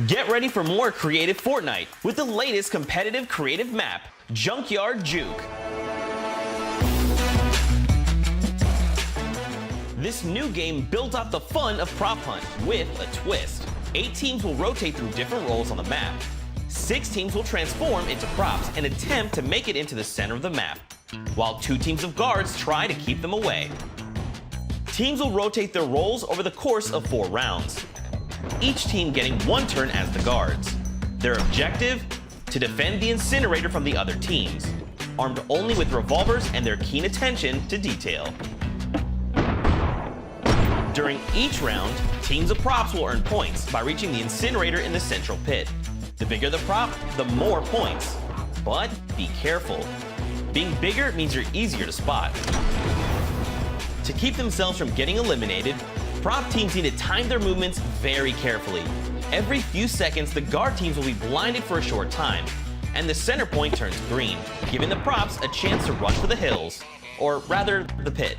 Get ready for more creative Fortnite with the latest competitive creative map, Junkyard Juke. This new game builds off the fun of Prop Hunt with a twist. 8 teams will rotate through different roles on the map. 6 teams will transform into props and attempt to make it into the center of the map, while 2 teams of guards try to keep them away. Teams will rotate their roles over the course of 4 rounds, each team getting 1 turn as the guards. Their objective? To defend the incinerator from the other teams, armed only with revolvers and their keen attention to detail. During each round, teams of props will earn points by reaching the incinerator in the central pit. The bigger the prop, the more points. But be careful. Being bigger means you're easier to spot. To keep themselves from getting eliminated, prop teams need to time their movements very carefully. Every few seconds, the guard teams will be blinded for a short time, and the center point turns green, giving the props a chance to rush for the hills, or rather, the pit.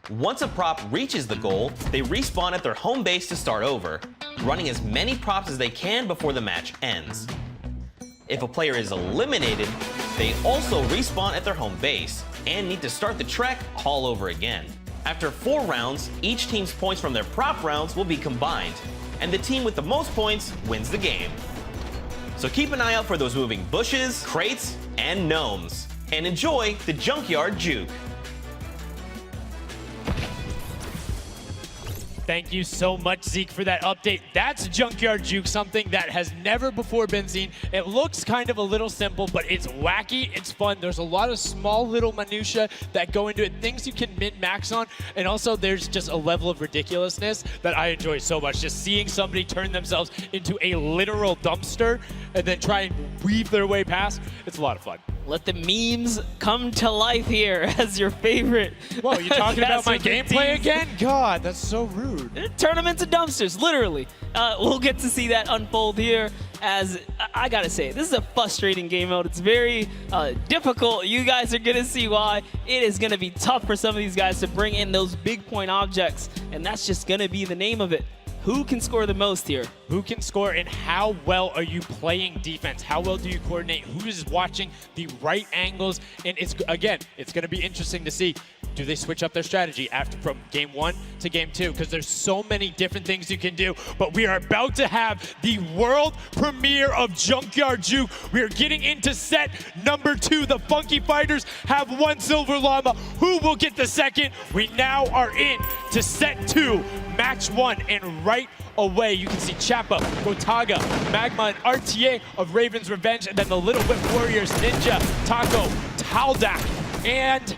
Once a prop reaches the goal, they respawn at their home base to start over, running as many props as they can before the match ends. If a player is eliminated, they also respawn at their home base and need to start the trek all over again. After 4 rounds, each team's points from their prop rounds will be combined, and the team with the most points wins the game. So keep an eye out for those moving bushes, crates, and gnomes, and enjoy the Junkyard Juke. Thank you so much, Zeke, for that update. That's Junkyard Juke, something that has never before been seen. It looks kind of a little simple, but it's wacky, it's fun. There's a lot of small little minutia that go into it, things you can min-max on, and also there's just a level of ridiculousness that I enjoy so much. Just seeing somebody turn themselves into a literal dumpster and then try and weave their way past, it's a lot of fun. Let the memes come to life here as your favorite. Whoa, you talking about my gameplay again? God, that's so rude. Turn them into dumpsters, literally. We'll get to see that unfold here as, I gotta say, this is a frustrating game mode. It's very difficult. You guys are gonna see why. It is gonna be tough for some of these guys to bring in those big point objects, and that's just gonna be the name of it. Who can score the most here? Who can score, and how well are you playing defense? How well do you coordinate? Who is watching the right angles? And it's going to be interesting to see, do they switch up their strategy from game 1 to game 2? Because there's so many different things you can do. But we are about to have the world premiere of Junkyard Juke. We are getting into set number 2. The Funky Fighters have 1 silver llama. Who will get the second? We now are in to set 2. Match 1, and right away you can see Chappa, Gotaga, Magma, and RTA of Raven's Revenge, and then the Little Whip Warriors, Ninja, Taco, Taldak, and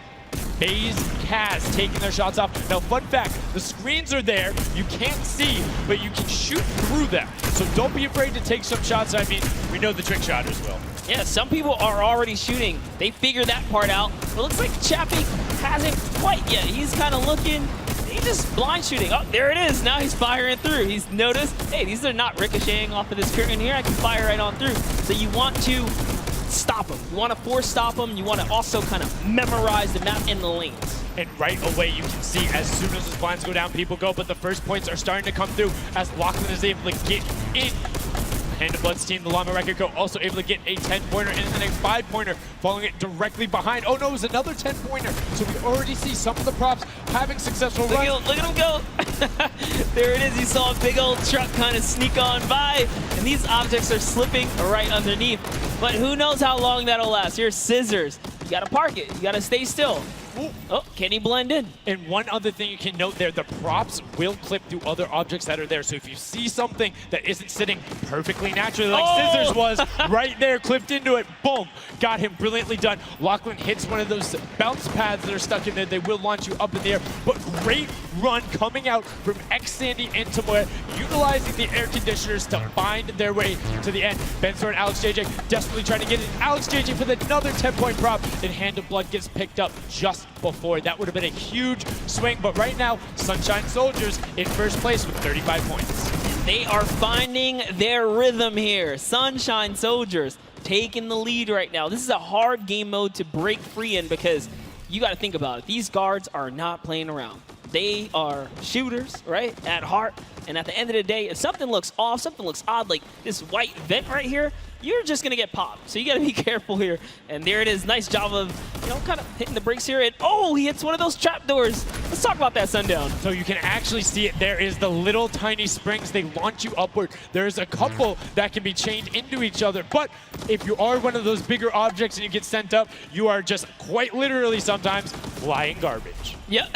FaZe Kaz taking their shots off. Now, fun fact, the screens are there, you can't see, but you can shoot through them. So don't be afraid to take some shots. I mean, we know the trick shotters will. Yeah, some people are already shooting. They figured that part out. But it looks like Chappie hasn't quite yet. He's kind of looking. He's just blind shooting. Oh, there it is. Now he's firing through. He's noticed, hey, these are not ricocheting off of this curtain here. I can fire right on through. So you want to stop him. You want to force stop him. You want to also kind of memorize the map in the lanes. And right away you can see as soon as the blinds go down, people go. But the first points are starting to come through as Lachlan is able to get in. Hand of Blood's team, the Llama Record Co. also able to get a 10-pointer and then a 5-pointer, following it directly behind. Oh no, it was another 10-pointer. So we already see some of the props having successful runs. Look at him go. There it is. You saw a big old truck kind of sneak on by, and these objects are slipping right underneath. But who knows how long that'll last. Here's Scissors. You gotta park it. You gotta stay still. Ooh. Oh, can he blend in? And one other thing you can note there, the props will clip through other objects that are there. So if you see something that isn't sitting perfectly naturally like Scissors was, right there, clipped into it, boom, got him brilliantly done. Lachlan hits one of those bounce pads that are stuck in there. They will launch you up in the air, but great run coming out from X-Sandy and Tomoya, utilizing the air conditioners to find their way to the end. Benzor and Alex JJ desperately trying to get it. Alex JJ for another 10-point prop, and Hand of Blood gets picked up just before. That would have been a huge swing, but right now, Sunshine Soldiers in first place with 35 points. They are finding their rhythm here. Sunshine Soldiers taking the lead right now. This is a hard game mode to break free in because you got to think about it. These guards are not playing around. They are shooters, right, at heart. And at the end of the day, if something looks off, something looks odd, like this white vent right here, you're just going to get popped. So you got to be careful here. And there it is. Nice job of, kind of hitting the brakes here. And, oh, he hits one of those trap doors. Let's talk about that, Sundown. So you can actually see it. There is the little tiny springs. They launch you upward. There's a couple that can be chained into each other. But if you are one of those bigger objects and you get sent up, you are just quite literally sometimes flying garbage. Yeah.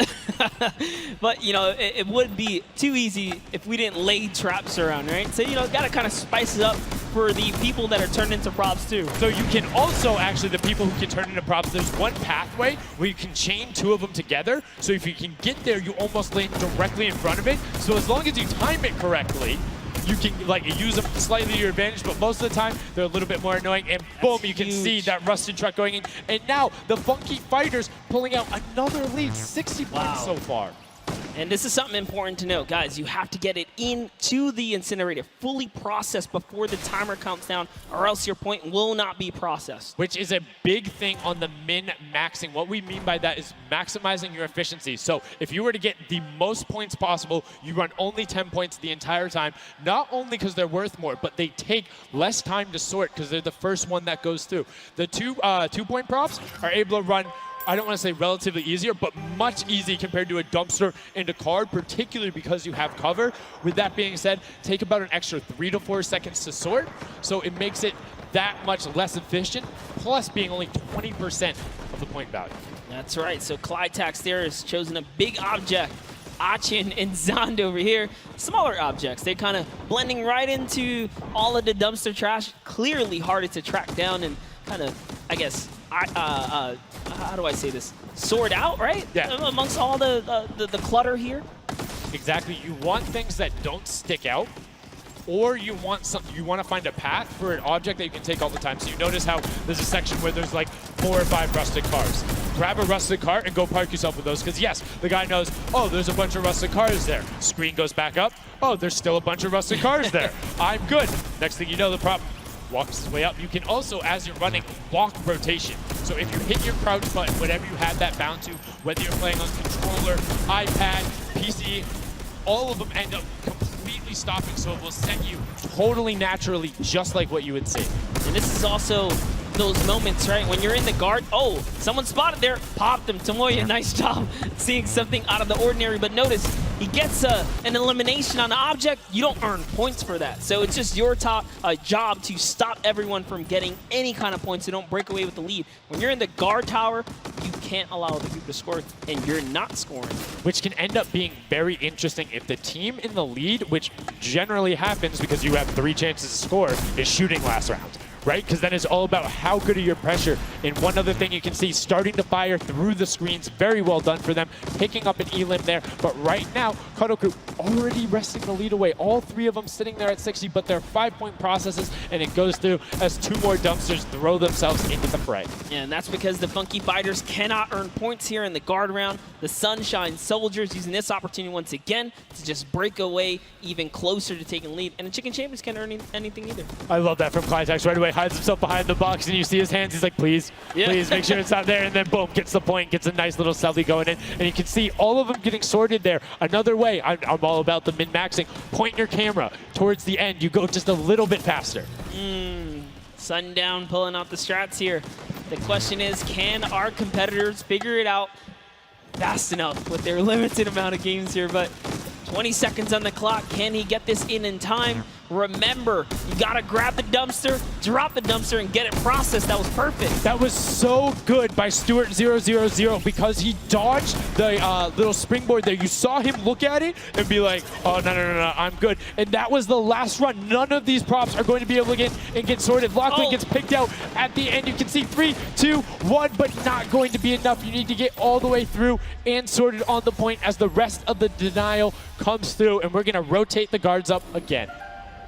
But, it would be too easy if we didn't lay traps around, right? So, got to kind of spice it up for the people that are turned into props, too. So you can also, actually, the people who can turn into props, there's one pathway where you can chain two of them together. So if you can get there, you almost land directly in front of it. So as long as you time it correctly, you can use them slightly to your advantage, but most of the time they're a little bit more annoying. And boom, you can see that rusted truck going in. And now the Funky Fighters pulling out another lead, 60 points so far. And this is something important to note. Guys, you have to get it into the incinerator, fully processed before the timer counts down, or else your point will not be processed. Which is a big thing on the min-maxing. What we mean by that is maximizing your efficiency. So if you were to get the most points possible, you run only 10 points the entire time, not only because they're worth more, but they take less time to sort because they're the first one that goes through. The two-point props are able to run, I don't want to say relatively easier, but much easier compared to a dumpster and a card, particularly because you have cover. With that being said, take about an extra 3 to 4 seconds to sort, so it makes it that much less efficient, plus being only 20% of the point value. That's right. So Clytax there has chosen a big object. Achin and Zond over here, smaller objects. They're kind of blending right into all of the dumpster trash. Clearly harder to track down and kind of, I guess, how do I say this? Sort out, right? Yeah. Amongst all the clutter here. Exactly. You want things that don't stick out, or you want to find a path for an object that you can take all the time. So you notice how there's a section where there's like 4 or 5 rusted cars. Grab a rusted car and go park yourself with those, because yes, the guy knows, oh, there's a bunch of rusted cars there. Screen goes back up. Oh, there's still a bunch of rusted cars there. I'm good. Next thing you know, the prop walks his way up. You can also, as you're running, block rotation. So if you hit your crouch button, whatever you had that bound to, whether you're playing on controller, iPad, PC, all of them end up completely stopping, so it will set you totally naturally, just like what you would see. And this is also those moments, right, when you're in the guard. Oh, someone spotted there, popped him. Tomoya, nice job seeing something out of the ordinary, but notice he gets an elimination on the object. You don't earn points for that, so it's just your job to stop everyone from getting any kind of points, so don't break away with the lead. When you're in the guard tower, you can't allow the people to score, and you're not scoring. Which can end up being very interesting if the team in the lead, which generally happens because you have 3 chances to score, is shooting last round. Right? Because then it's all about how good are your pressure. And one other thing you can see, starting to fire through the screens, very well done for them, picking up an elim there. But right now, Cuddle Crew already wresting the lead away. All 3 of them sitting there at 60, but they're 5-point processes, and it goes through as 2 more dumpsters throw themselves into the fray. Yeah, and that's because the Funky Fighters cannot earn points here in the guard round. The Sunshine Soldiers using this opportunity once again to just break away even closer to taking lead. And the Chicken Champions can't earn anything either. I love that from Clytax right away. Hides himself behind the box, and you see his hands. He's like, please, please make sure it's not there. And then boom, gets the point, gets a nice little selfie going in. And you can see all of them getting sorted there. Another way, I'm all about the min-maxing. Point your camera towards the end. You go just a little bit faster. Sundown pulling out the strats here. The question is, can our competitors figure it out fast enough with their limited amount of games here? But 20 seconds on the clock. Can he get this in time? Remember, you gotta grab the dumpster, drop the dumpster, and get it processed. That was perfect. That was so good by Stuart000 because he dodged the little springboard there. You saw him look at it and be like, oh, no, I'm good. And that was the last run. None of these props are going to be able to get sorted. Lachlan gets picked out at the end. You can see 3, 2, 1, but not going to be enough. You need to get all the way through and sorted on the point as the rest of the denial comes through, and we're gonna rotate the guards up again.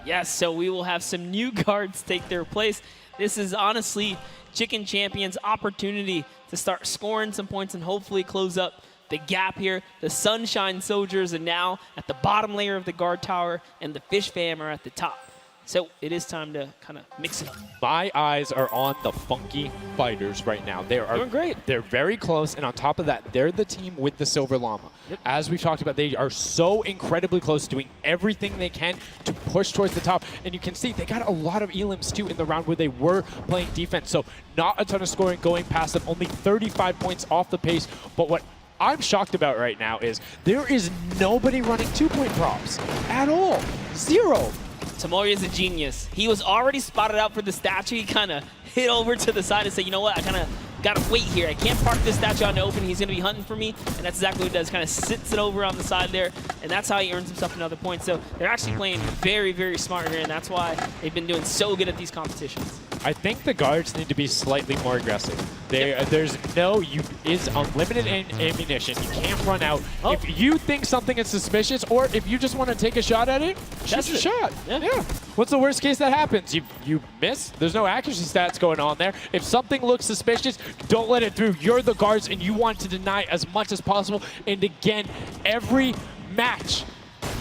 Yes, so we will have some new guards take their place. This is honestly Chicken Champions' opportunity to start scoring some points and hopefully close up the gap here. The Sunshine Soldiers are now at the bottom layer of the guard tower, and the Fish Fam are at the top. So it is time to kind of mix it up. My eyes are on the Funky Fighters right now. They are Doing great. They're very close, and on top of that, they're the team with the Silver Llama. Yep. As we've talked about, they are so incredibly close, doing everything they can to push towards the top. And you can see they got a lot of elims too in the round where they were playing defense. So not a ton of scoring going past them, only 35 points off the pace. But what I'm shocked about right now is there is nobody running 2-point props at all. Zero. Tamori is a genius. He was already spotted out for the statue. He kind of hit over to the side and said, you know what, I kind of got to wait here. I can't park this statue on the open. He's going to be hunting for me. And that's exactly what he does. Kind of sits it over on the side there. And that's how he earns himself another point. So they're actually playing very, very smart here. And that's why they've been doing so good at these competitions. I think the guards need to be slightly more aggressive. There's is unlimited ammunition. You can't run out. Oh. If you think something is suspicious, or if you just want to take a shot at it, shoot your shot. Yeah. What's the worst case that happens? You miss. There's no accuracy stats going on there. If something looks suspicious, don't let it through. You're the guards, and you want to deny as much as possible. And again, every match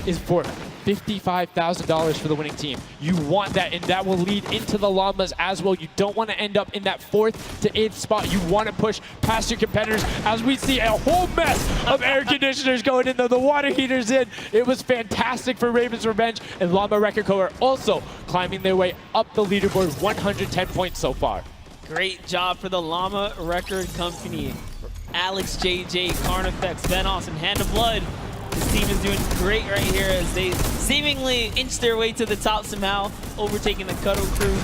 is for $55,000 for the winning team. You want that, and that will lead into the Llamas as well. You don't want to end up in that 4th to 8th spot. You want to push past your competitors as we see a whole mess of air conditioners going in there, the water heaters in. It was fantastic for Raven's Revenge, and Llama Record Co. are also climbing their way up the leaderboard, 110 points so far. Great job for the Llama Record Company. Alex, JJ, Carnifex, Venos, and Hand of Blood. This team is doing great right here as they seemingly inch their way to the top somehow, overtaking the Cuddle Crew,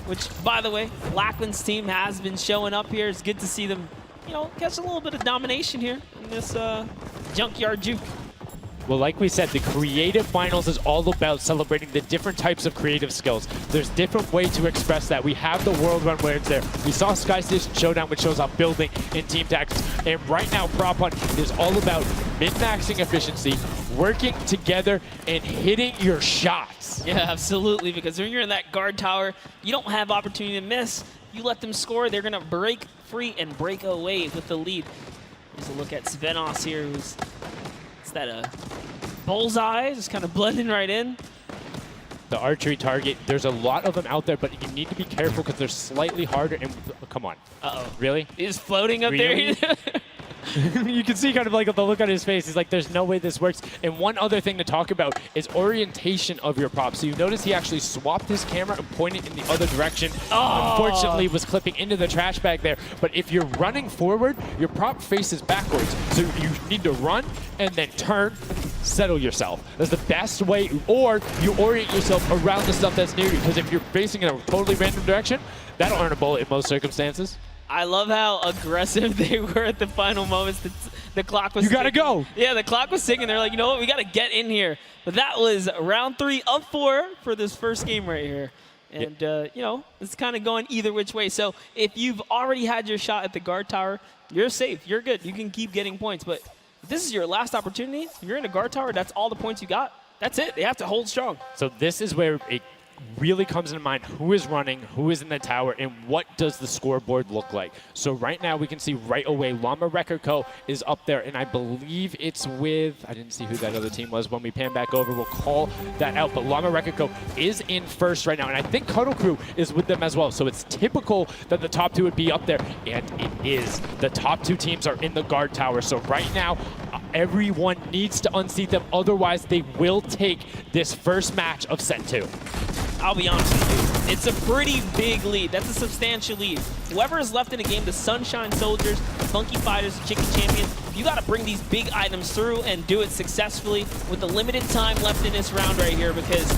which, by the way, Lackland's team has been showing up here. It's good to see them, you know, catch a little bit of domination here in this Junkyard Juke. Well, like we said, the creative finals is all about celebrating the different types of creative skills. There's different ways to express that. We have the World Run where it's there. We saw Sky Station Showdown, which shows off building in team tactics. And right now, Prop Hunt is all about min-maxing efficiency, working together, and hitting your shots. Yeah, absolutely, because when you're in that guard tower, you don't have opportunity to miss. You let them score, they're going to break free and break away with the lead. Here's a look at Svenos here, who's that bullseye, just kind of blending right in. The archery target, there's a lot of them out there, but you need to be careful because they're slightly harder. And come on. Uh-oh. Really? He's floating up Really? there. You can see kind of like the look on his face. He's like, there's no way this works. And one other thing to talk about is orientation of your prop. So you notice he actually swapped his camera and pointed in the other direction. Oh. Unfortunately, was clipping into the trash bag there. But if you're running forward, your prop faces backwards. So you need to run and then turn, settle yourself. That's the best way. Or you orient yourself around the stuff that's near you. Because if you're facing in a totally random direction, that'll earn a bullet in most circumstances. I love how aggressive they were at the final moments. The clock was You gotta ticking. go. Yeah, the clock was ticking. They're like, you know what? We got to get in here. But that was round 3 of 4 for this first game right here. And, you know, it's kind of going either which way. So if you've already had your shot at the guard tower, you're safe. You're good. You can keep getting points. But if this is your last opportunity, you're in a guard tower, that's all the points you got. That's it. They have to hold strong. So this is where it really comes into mind who is running, who is in the tower, and what does the scoreboard look like. So right now we can see right away Llama Record Co. is up there, and I believe it's with, I didn't see who that other team was. When we pan back over, we'll call that out. But Llama Record Co. is in first right now, and I think Cuddle Crew is with them as well. So it's typical that the top 2 would be up there, and it is. The top 2 teams are in the guard tower. So right now, everyone needs to unseat them. Otherwise, they will take this first match of set 2. I'll be honest with you, it's a pretty big lead. That's a substantial lead. Whoever is left in the game, the Sunshine Soldiers, the Funky Fighters, the Chicken Champions, you got to bring these big items through and do it successfully with the limited time left in this round right here, because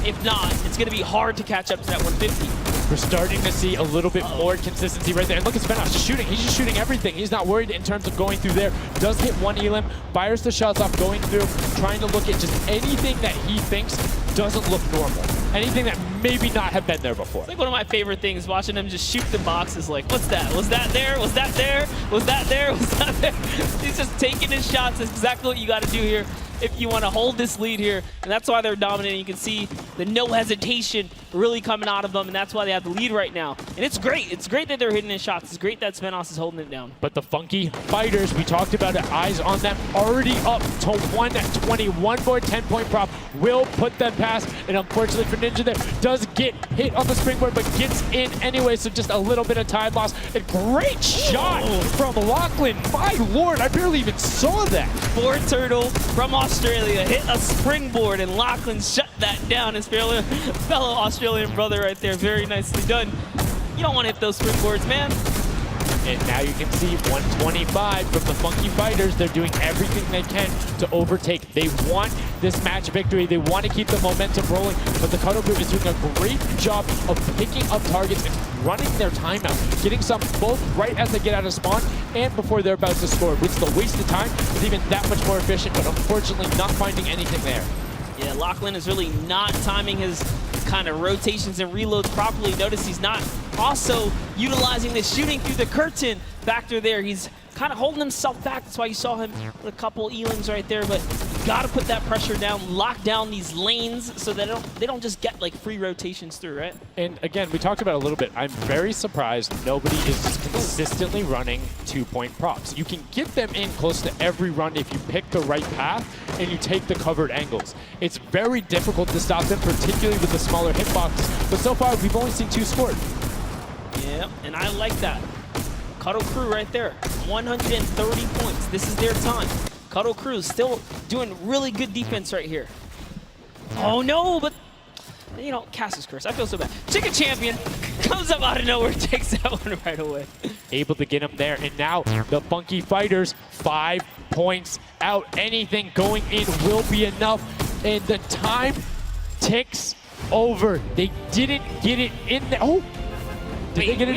if not, it's going to be hard to catch up to that 150. We're starting to see a little bit more consistency right there. And look at Svenos just shooting. He's just shooting everything. He's not worried in terms of going through there. Does hit one elim, fires the shots off, going through, trying to look at just anything that he thinks doesn't look normal. Anything that maybe not have been there before. It's like one of my favorite things, watching him just shoot the boxes like, what's that? Was that there? Was that there? Was that there? Was that there? He's just taking his shots. That's exactly what you got to do here if you want to hold this lead here. And that's why they're dominating. You can see the no hesitation really coming out of them, and that's why they have the lead right now. And it's great. It's great that they're hitting his shots. It's great that Svenos is holding it down. But the Funky Fighters, we talked about it, eyes on them, already up to 120. One more 10-point prop will put them past. And unfortunately for Ninja there, does get hit on the springboard, but gets in anyway, so just a little bit of time loss. A great shot from Lachlan. My lord, I barely even saw that. Turtle from Australia hit a springboard, and Lachlan shut that down. His fellow Australian brother right there. Very nicely done. You don't want to hit those springboards, man. And now you can see 125 from the Funky Fighters. They're doing everything they can to overtake. They want this match victory. They want to keep the momentum rolling, but the Cuddle Group is doing a great job of picking up targets and running their timeout, getting some both right as they get out of spawn and before they're about to score, which the waste of time is even that much more efficient, but unfortunately not finding anything there. Yeah, Lachlan is really not timing his kind of rotations and reloads properly. Notice he's not also utilizing the shooting through the curtain factor there. He's kind of holding himself back. That's why you saw him with a couple Elings right there, but you got to put that pressure down, lock down these lanes so that they don't just get like free rotations through, right? And again, we talked about it a little bit. I'm very surprised nobody is consistently running 2-point props. You can get them in close to every run if you pick the right path and you take the covered angles. It's very difficult to stop them, particularly with the smaller hitboxes, but so far we've only seen 2 scored. Yeah, and I like that. Cuddle Crew right there, 130 points. This is their time. Cuddle Crew still doing really good defense right here. Oh no, but you know, Cass's curse. I feel so bad. Chicken Champion comes up out of nowhere, takes that one right away. Able to get him there, and now the Funky Fighters 5 points out. Anything going in will be enough, and the time ticks over. They didn't get it in there. Oh, did they get it in?